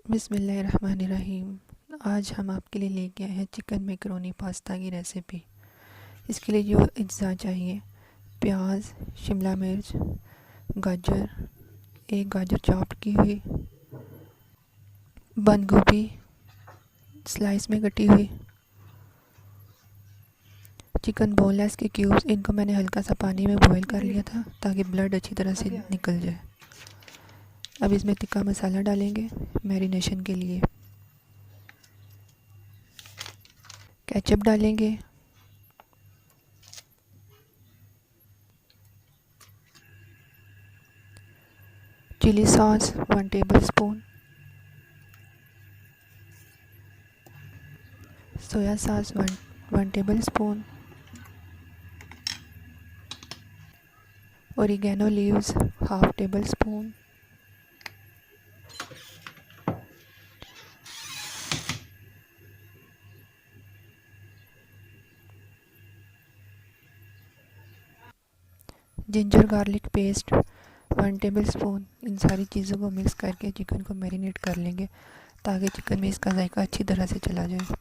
बिस्मिल्लाहिर्रहमानिर्रहीम। आज हम आपके लिए लेके आए हैं चिकन मैकरोनी पास्ता की रेसिपी। इसके लिए जो अज्जा चाहिए: प्याज, शिमला मिर्च, गाजर, एक गाजर चॉप्ड की हुई, बंद गोभी स्लाइस में कटी हुई, चिकन बोनलेस के क्यूब्स। इनको मैंने हल्का सा पानी में बॉईल कर लिया था ताकि ब्लड अच्छी तरह से निकल जाए। अब इसमें तिक्का मसाला डालेंगे मैरिनेशन के लिए। केचप डालेंगे, chilli sauce 1 tablespoon, soya sauce 1 tablespoon, oregano leaves 1/2 tablespoon, ginger garlic paste 1 tablespoon. इन सारी चीज़ों को मिक्स करके चिकन को मैरिनेट कर लेंगे ताकि चिकन में इसका जायका अच्छी तरह से चला जाए।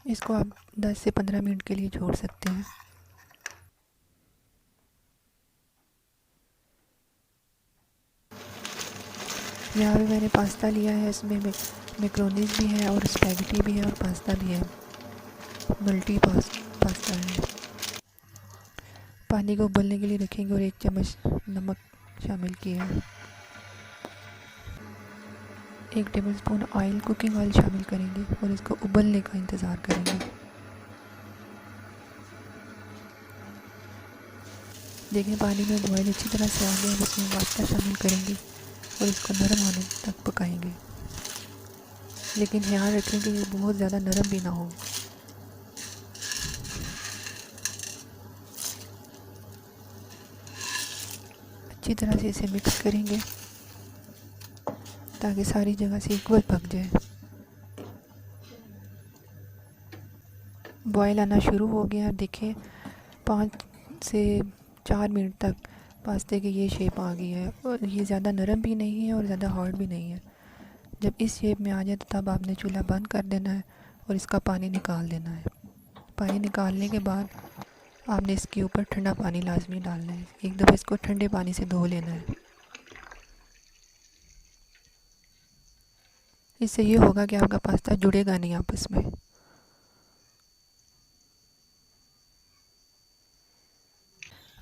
इसको आप 10 से 15 मिनट के लिए छोड़ सकते हैं। यहाँ पे मैंने पास्ता लिया है, इसमें मैकरोनीज भी है और स्पैगेटी भी है और पास्ता भी है, मल्टी पास्ता है। पानी को उबलने के लिए रखेंगे और 1 चम्मच नमक शामिल किया है। 1 टेबलस्पून ऑयल, कुकिंग ऑयल शामिल करेंगे और इसको उबलने का इंतज़ार करेंगे। देखें पानी में बॉयल अच्छी तरह से आ गया। इसमें पास्ता शामिल करेंगे और इसको नरम होने तक पकाएंगे, लेकिन ध्यान रखें कि ये बहुत ज़्यादा नरम भी ना हो। अच्छी तरह से इसे मिक्स करेंगे ताकि सारी जगह से इक्वल पक जाए। बॉयल आना शुरू हो गया। देखें 5 से 4 मिनट तक पास्ते की ये शेप आ गई है और ये ज़्यादा नरम भी नहीं है और ज़्यादा हार्ड भी नहीं है। जब इस शेप में आ जाए तो तब आपने चूल्हा बंद कर देना है और इसका पानी निकाल देना है। पानी निकालने के बाद आपने इसके ऊपर ठंडा पानी लाजमी डालना है। एक दफ़ा इसको ठंडे पानी से धो लेना है। इससे ये होगा कि आपका पास्ता जुड़ेगा नहीं आपस में।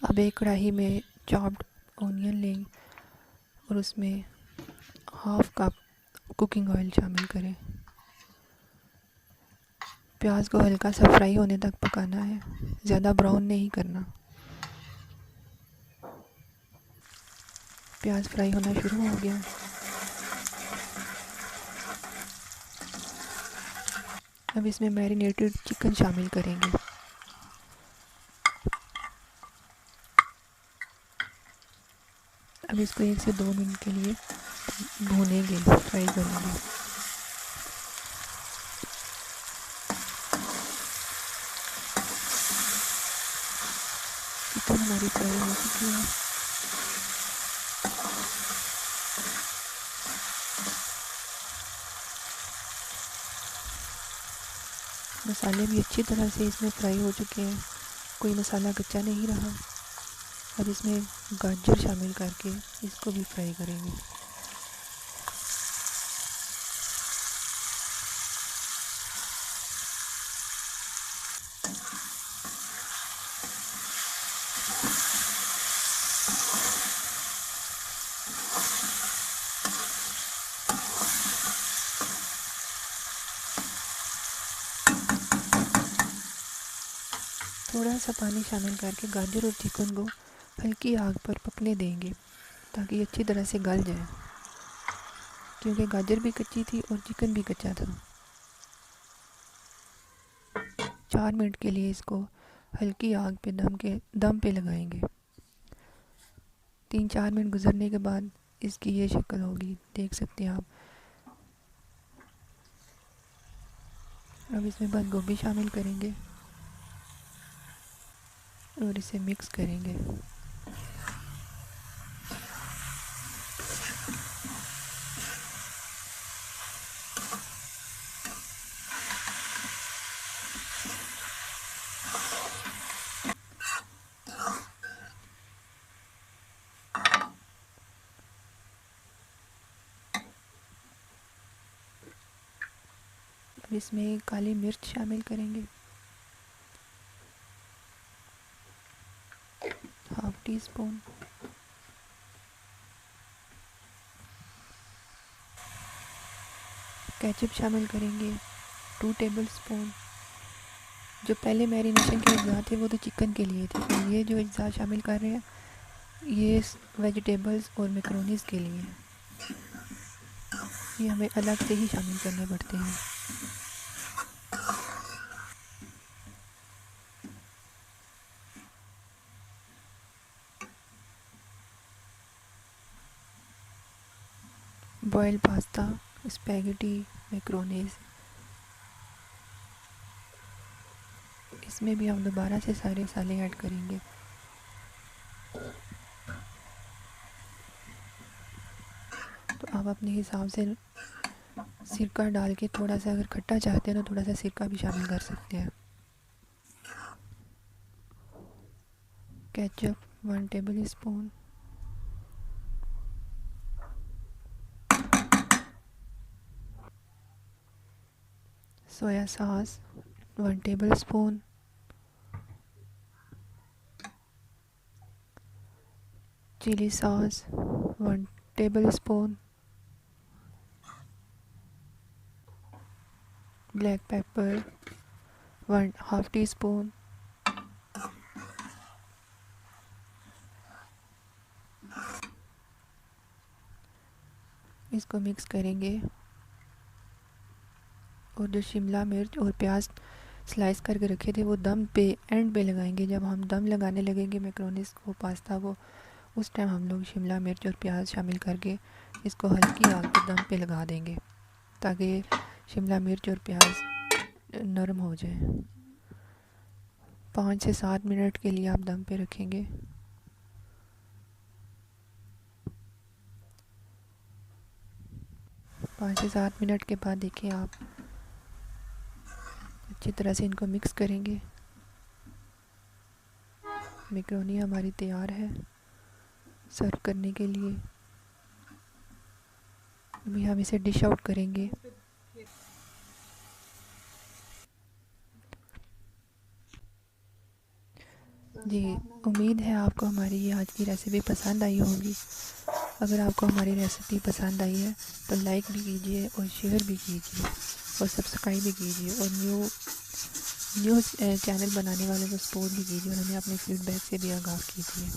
अब एक कढ़ाई में चॉप्ड ऑनियन लें और उसमें 1/2 कप कुकिंग ऑयल शामिल करें। प्याज को हल्का सा फ्राई होने तक पकाना है, ज़्यादा ब्राउन नहीं करना। प्याज फ्राई होना शुरू हो गया। अब इसमें मैरिनेटेड चिकन शामिल करेंगे। अब इसको 1 से 2 मिनट के लिए भूनेंगे, फ्राई करेंगे। चिकन हमारी फ्राई हो चुकी है। मसाले भी अच्छी तरह से इसमें फ्राई हो चुके हैं, कोई मसाला कच्चा नहीं रहा। अब इसमें गाजर शामिल करके इसको भी फ्राई करेंगे। थोड़ा सा पानी शामिल करके गाजर और चिकन को हल्की आग पर पकने देंगे ताकि अच्छी तरह से गल जाए, क्योंकि गाजर भी कच्ची थी और चिकन भी कच्चा था। 4 मिनट के लिए इसको हल्की आग पे दम पे लगाएंगे। 3-4 मिनट गुजरने के बाद इसकी ये शक्ल होगी, देख सकते हैं आप। अब इसमें बंद गोभी शामिल करेंगे और इसे मिक्स करेंगे। अब इसमें काली मिर्च शामिल करेंगे, 1/2 टीस्पून। केचप शामिल करेंगे 2 टेबलस्पून। जो पहले मैरिनेशन के अज्जा थे वो तो चिकन के लिए थे, और ये जो अज्जा शामिल कर रहे हैं ये वेजिटेबल्स और मैकरोनीज़ के लिए हैं। ये हमें अलग से ही शामिल करने पड़ते हैं। बॉइल्ड पास्ता, स्पैगेटी, मैकरोनीज़, इसमें भी हम दोबारा से सारे मसाले ऐड करेंगे। तो आप अपने हिसाब से सिरका डाल के थोड़ा सा, अगर खट्टा चाहते हैं तो थोड़ा सा सिरका भी शामिल कर सकते हैं। Ketchup 1 tablespoon, soya sauce 1 tablespoon, chilli sauce 1 tablespoon, black pepper 1/2 teaspoon, इसको मिक्स करेंगे। और जो शिमला मिर्च और प्याज स्लाइस करके रखे थे वो दम पे एंड पे लगाएंगे। जब हम दम लगाने लगेंगे मैकरोनीज़ को, पास्ता को, उस टाइम हम लोग शिमला मिर्च और प्याज शामिल करके इसको हल्की आग पे दम पे लगा देंगे ताकि शिमला मिर्च और प्याज नरम हो जाए। 5 से 7 मिनट के लिए आप दम पे रखेंगे। पाँच से 7 मिनट के बाद देखिए आप अच्छी तरह से इनको मिक्स करेंगे। मैकरोनी हमारी तैयार है सर्व करने के लिए। अभी हम इसे डिश आउट करेंगे। जी, उम्मीद है आपको हमारी ये आज की रेसिपी पसंद आई होगी। अगर आपको हमारी रेसिपी पसंद आई है तो लाइक भी कीजिए और शेयर भी कीजिए और सब्सक्राइब भी कीजिए, और न्यू चैनल बनाने वालों को सपोर्ट भी कीजिए, और हमें अपने फीडबैक से भी आगाह कीजिए।